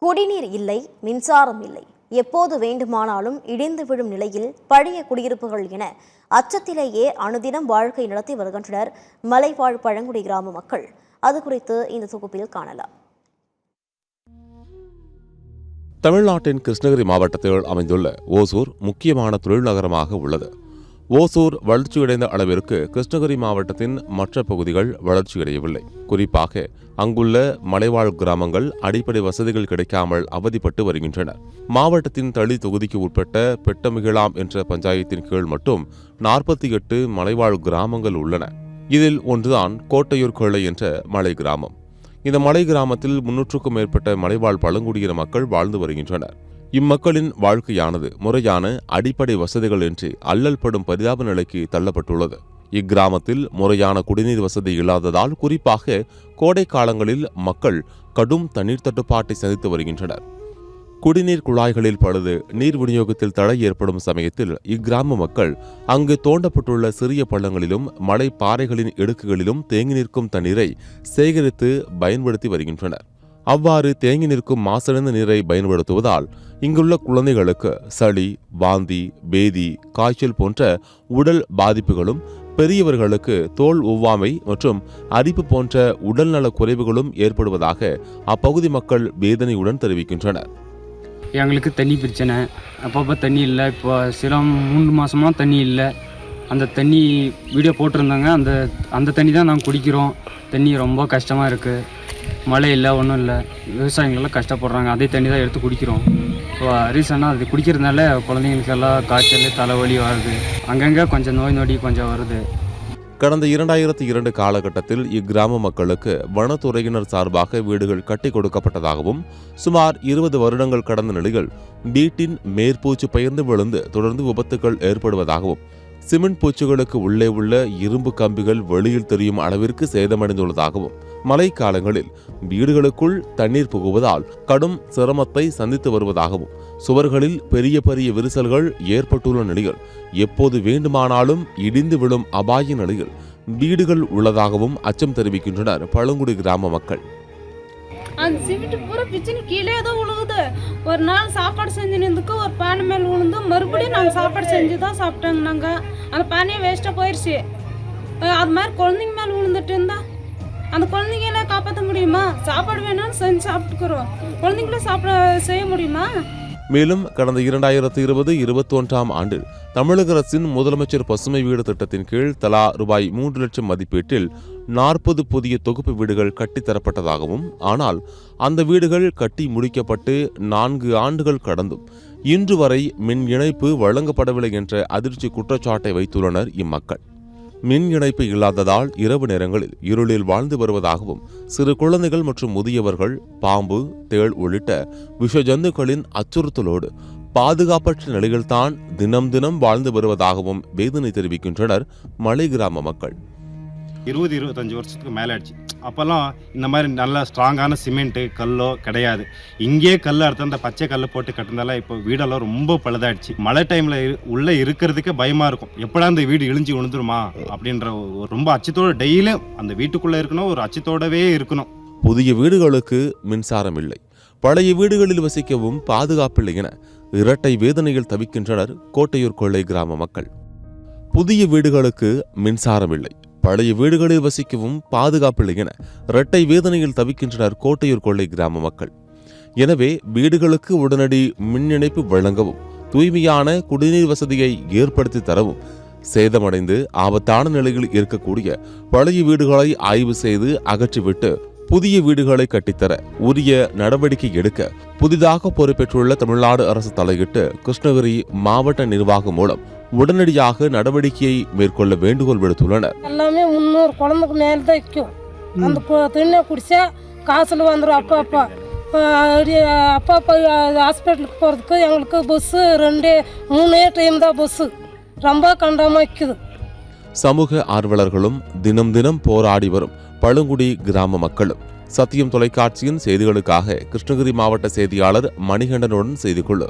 குடிநீர் இல்லை, மின்சாரம் இல்லை, எப்போது வேண்டுமானாலும் இடிந்து விழும் நிலையில் பழைய குடியிருப்புகள் என அச்சத்திலேயே அனுதினம் வாழ்க்கை நடத்தி வருகின்றனர் மலைவாழ் பழங்குடி கிராம மக்கள். அது குறித்து இந்த தொகுப்பில் காணலாம். தமிழ்நாட்டின் கிருஷ்ணகிரி மாவட்டத்தில் அமைந்துள்ள ஓசூர் முக்கியமான தொழில் நகரமாக உள்ளது. ஓசூர் வளர்ச்சியடைந்த அளவிற்கு கிருஷ்ணகிரி மாவட்டத்தின் மற்ற பகுதிகள் வளர்ச்சியடையவில்லை. குறிப்பாக அங்குள்ள மலைவாழ் கிராமங்கள் அடிப்படை வசதிகள் கிடைக்காமல் அவதிப்பட்டு வருகின்றன. மாவட்டத்தின் தளி தொகுதிக்கு உட்பட்ட பெட்டமிகளாம் என்ற பஞ்சாயத்தின் கீழ் மட்டும் 48 மலைவாழ் கிராமங்கள் உள்ளன. இதில் ஒன்றுதான் கோட்டையூர் கொள்ளை என்ற மலை கிராமம். இந்த மலை கிராமத்தில் 300க்கும் மேற்பட்ட மலைவாழ் பழங்குடியின மக்கள் வாழ்ந்து வருகின்றனர். இம்மக்களின் வாழ்க்கையானது முறையான அடிப்படை வசதிகள் இன்றி அல்லல் படும் பரிதாப நிலைக்கு தள்ளப்பட்டுள்ளது. இக்கிராமத்தில் முறையான குடிநீர் வசதி இல்லாததால் குறிப்பாக கோடை காலங்களில் மக்கள் கடும் தண்ணீர் தட்டுப்பாட்டை சந்தித்து வருகின்றனர். குடிநீர் குழாய்களில் பழுது, நீர் விநியோகத்தில் தடை ஏற்படும் சமயத்தில் இக்கிராம மக்கள் அங்கு தோண்டப்பட்டுள்ள சிறிய பள்ளங்களிலும் மலை பாறைகளின் இடுக்குகளிலும் தேங்கி நிற்கும் தண்ணீரை சேகரித்து பயன்படுத்தி வருகின்றனர். அவ்வாறு தேங்கி நிற்கும் மாசடைந்த நீரை பயன்படுத்துவதால் இங்குள்ள குழந்தைகளுக்கு சளி, வாந்தி, பேதி, காய்ச்சல் போன்ற உடல் பாதிப்புகளும், பெரியவர்களுக்கு தோல் ஒவ்வாமை மற்றும் அரிப்பு போன்ற உடல்நல குறைவுகளும் ஏற்படுவதாக அப்பகுதி மக்கள் வேதனையுடன் தெரிவிக்கின்றனர். எங்களுக்கு தண்ணி பிரச்சனை, அப்பப்போ தண்ணி இல்லை. இப்போ சில 3 மாதமாக தண்ணி இல்லை. அந்த தண்ணி வீடியோ போட்டிருந்தாங்க. அந்த தண்ணி தான் நாங்கள் குடிக்கிறோம். தண்ணி ரொம்ப கஷ்டமாக இருக்குது. மழை இல்லை, ஒன்றும் இல்லை. விவசாயிகளெல்லாம் கஷ்டப்படுறாங்க. அதே தண்ணி தான் எடுத்து குடிக்கிறோம். இப்போ ரீசனாக அது குடிக்கிறதுனால குழந்தைங்களுக்கெல்லாம் காய்ச்சல், தலைவலி வருது. அங்கங்கே கொஞ்சம் நோய் நொடி கொஞ்சம் வருது. கடந்த 2002 காலகட்டத்தில் இக்கிராம மக்களுக்கு வனத்துறையினர் சார்பாக வீடுகள் கட்டி கொடுக்கப்பட்டதாகவும், சுமார் 20 வருடங்கள் கடந்த நிலையில் வீட்டின் மேற்பூச்சு பெயர்ந்து விழுந்து தொடர்ந்து விபத்துகள் ஏற்படுவதாகவும், சிமெண்ட் பூச்சுகளுக்கு உள்ளே உள்ள இரும்பு கம்பிகள் வெளியில் தெரியும் அளவிற்கு சேதமடைந்துள்ளதாகவும், மழை காலங்களில் வீடுகளுக்குள் தண்ணீர் புகுவதால் கடும் சிரமத்தை சந்தித்து வருவதாகவும், சுவர்களில் பெரிய பெரிய விரிசல்கள் ஏற்பட்டுள்ள நிலையில் எப்போது வேண்டுமானாலும் இடிந்து விழும் அபாய நிலையில் வீடுகள் உள்ளதாகவும் அச்சம் தெரிவிக்கின்றனர் பழங்குடி கிராம மக்கள். அந்த சிமெண்ட் பூரா பிச்சுன்னு கீழே தான் விழுகுது. ஒரு நாள் சாப்பாடு செஞ்சுனதுக்கு ஒரு பானை மேல் விழுந்து மறுபடியும் நாங்கள் சாப்பாடு செஞ்சு தான் சாப்பிட்டோங்க. நாங்கள் அந்த பானையே வேஸ்ட்டாக போயிடுச்சு. அது மாதிரி குழந்தைங்க மேலே விழுந்துட்டு இருந்தா அந்த குழந்தைங்கள காப்பாற்ற முடியுமா? சாப்பாடு வேணும்னு செஞ்சு சாப்பிட்டுக்கிறோம். குழந்தைங்கள சாப்பிட செய்ய முடியுமா? மேலும் கடந்த 2020-21 ஆண்டில் தமிழக அரசின் முதலமைச்சர் பசுமை வீடு திட்டத்தின் கீழ் தலா ரூபாய் 3 லட்சம் மதிப்பீட்டில் 40 புதிய தொகுப்பு வீடுகள் கட்டித்தரப்பட்டதாகவும், ஆனால் அந்த வீடுகள் கட்டி முடிக்கப்பட்டு 4 ஆண்டுகள் கடந்தும் இன்று வரை மின் இணைப்பு வழங்கப்படவில்லை என்ற அதிர்ச்சி குற்றச்சாட்டை வைத்துள்ளனர் இம்மக்கள். மின் இணைப்பு இல்லாததால் இரவு நேரங்களில் இருளில் வாழ்ந்து வருவதாகவும், சிறு குழந்தைகள் மற்றும் முதியவர்கள் பாம்பு, தேள் உள்ளிட்ட விஷ ஜந்துக்களின் அச்சுறுத்தலோடு பாதுகாப்பற்ற நிலையில்தான் தினம் தினம் வாழ்ந்து வருவதாகவும் வேதனை தெரிவிக்கின்றனர் மலை கிராம மக்கள். 20-25 வருஷத்துக்கு மேலே ஆயிடுச்சு. அப்போல்லாம் இந்த மாதிரி நல்ல ஸ்ட்ராங்கான சிமெண்ட்டு கல்லோ கிடையாது. இங்கேயே கல் அறுத்து அந்த பச்சை கல் போட்டு கட்டினதால இப்போ வீடெல்லாம் ரொம்ப பழுதாயிடுச்சு. மழை டைமில் உள்ளே இருக்கிறதுக்கே பயமாக இருக்கும். எப்படா அந்த வீடு இழிஞ்சு விழுந்துருமா அப்படின்ற ரொம்ப அச்சத்தோடு டெய்லியும் அந்த வீட்டுக்குள்ளே இருக்கணும், ஒரு அச்சத்தோடவே இருக்கணும். புதிய வீடுகளுக்கு மின்சாரம் இல்லை, பழைய வீடுகளில் வசிக்கவும் பாதுகாப்பில்லை என இரட்டை வேதனையில் தவிக்கின்றனர் கோட்டையூர் கொள்ளை கிராம மக்கள். புதிய வீடுகளுக்கு மின்சாரம் இல்லை, பழைய வீடுகளில் வசிக்கவும் பாதுகாப்பில்லை என இரட்டை வேதனையில் தவிக்கின்றனர் கோட்டையூர் கொள்ளை கிராம மக்கள். எனவே வீடுகளுக்கு உடனடி மின் இணைப்பு வழங்கவும், தூய்மையான குடிநீர் வசதியை ஏற்படுத்தி தரவும், சேதமடைந்து ஆபத்தான நிலையில் இருக்கக்கூடிய பழைய வீடுகளை ஆய்வு செய்து அகற்றிவிட்டு புதிய வீடுகளை கட்டித்தர உரிய நடவடிக்கை எடுக்க புதிதாக பொறுப்பேற்றுள்ள தமிழ்நாடு அரசு தலையிட்டு கிருஷ்ணகிரி மாவட்ட நிர்வாகம் மூலம் உடனடியாக நடவடிக்கையை மேற்கொள்ள வேண்டுகோள் விடுத்துள்ளனர். எல்லாமே 300 குழந்தைக்கு மேலே தான் வைக்கும். அந்த தண்ணியை குடிச்சா காசுல வந்துடும். அப்பா ஹாஸ்பிட்டலுக்கு போகிறதுக்கு எங்களுக்கு பஸ்ஸு 2-3 டைம் தான் பஸ்ஸு ரொம்ப கண்டமாக வைக்குது. சமூக ஆர்வலர்களும் தினம் தினம் போராடி வரும் பழங்குடி கிராம மக்களும் சத்தியம் தொலைக்காட்சியின் செய்திகளுக்காக கிருஷ்ணகிரி மாவட்ட செய்தியாளர் மணிகண்டனுடன் செய்து கொள்ளு.